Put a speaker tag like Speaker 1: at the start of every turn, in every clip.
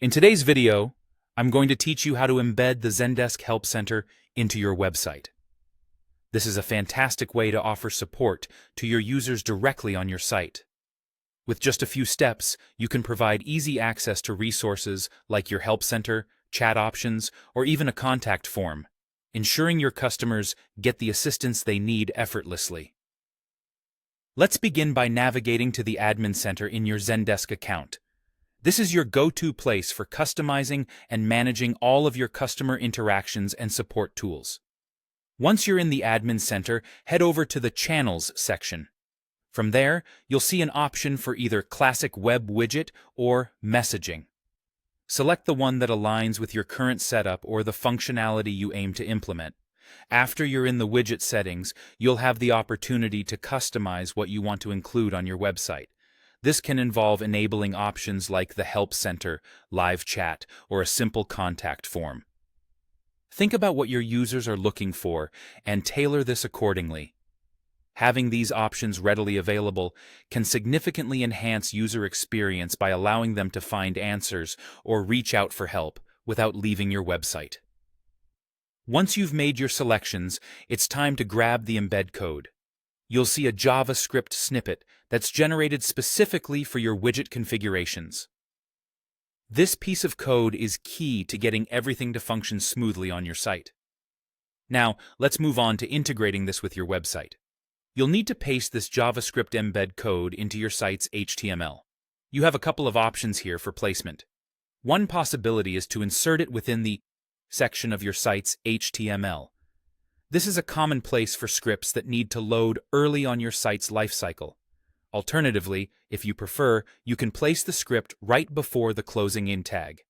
Speaker 1: In today's video, I'm going to teach you how to embed the Zendesk Help Center into your website. This is a fantastic way to offer support to your users directly on your site. With just a few steps, you can provide easy access to resources like your Help Center, chat options, or even a contact form, ensuring your customers get the assistance they need effortlessly. Let's begin by navigating to the Admin Center in your Zendesk account. This is your go-to place for customizing and managing all of your customer interactions and support tools. Once you're in the Admin Center, head over to the Channels section. From there, you'll see an option for either Classic Web Widget or Messaging. Select the one that aligns with your current setup or the functionality you aim to implement. After you're in the widget settings, you'll have the opportunity to customize what you want to include on your website. This can involve enabling options like the Help Center, live chat, or a simple contact form. Think about what your users are looking for and tailor this accordingly. Having these options readily available can significantly enhance user experience by allowing them to find answers or reach out for help without leaving your website. Once you've made your selections, it's time to grab the embed code. You'll see a JavaScript snippet that's generated specifically for your widget configurations. This piece of code is key to getting everything to function smoothly on your site. Now, let's move on to integrating this with your website. You'll need to paste this JavaScript embed code into your site's HTML. You have a couple of options here for placement. One possibility is to insert it within the section of your site's HTML. This is a common place for scripts that need to load early on your site's lifecycle. Alternatively, if you prefer, you can place the script right before the closing in tag.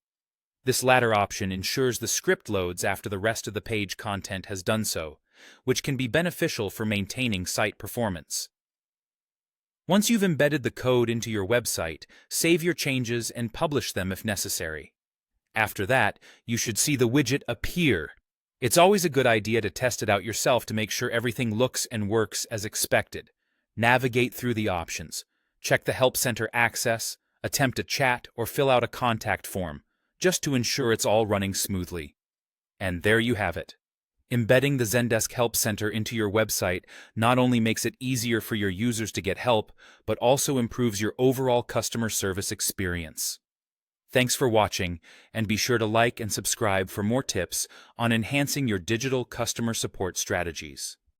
Speaker 1: This latter option ensures the script loads after the rest of the page content has done so, which can be beneficial for maintaining site performance. Once you've embedded the code into your website, save your changes and publish them if necessary. After that, you should see the widget appear. It's always a good idea to test it out yourself to make sure everything looks and works as expected. Navigate through the options. Check the Help Center access, attempt a chat, or fill out a contact form, just to ensure it's all running smoothly. And there you have it. Embedding the Zendesk Help Center into your website not only makes it easier for your users to get help, but also improves your overall customer service experience. Thanks for watching, and be sure to like and subscribe for more tips on enhancing your digital customer support strategies.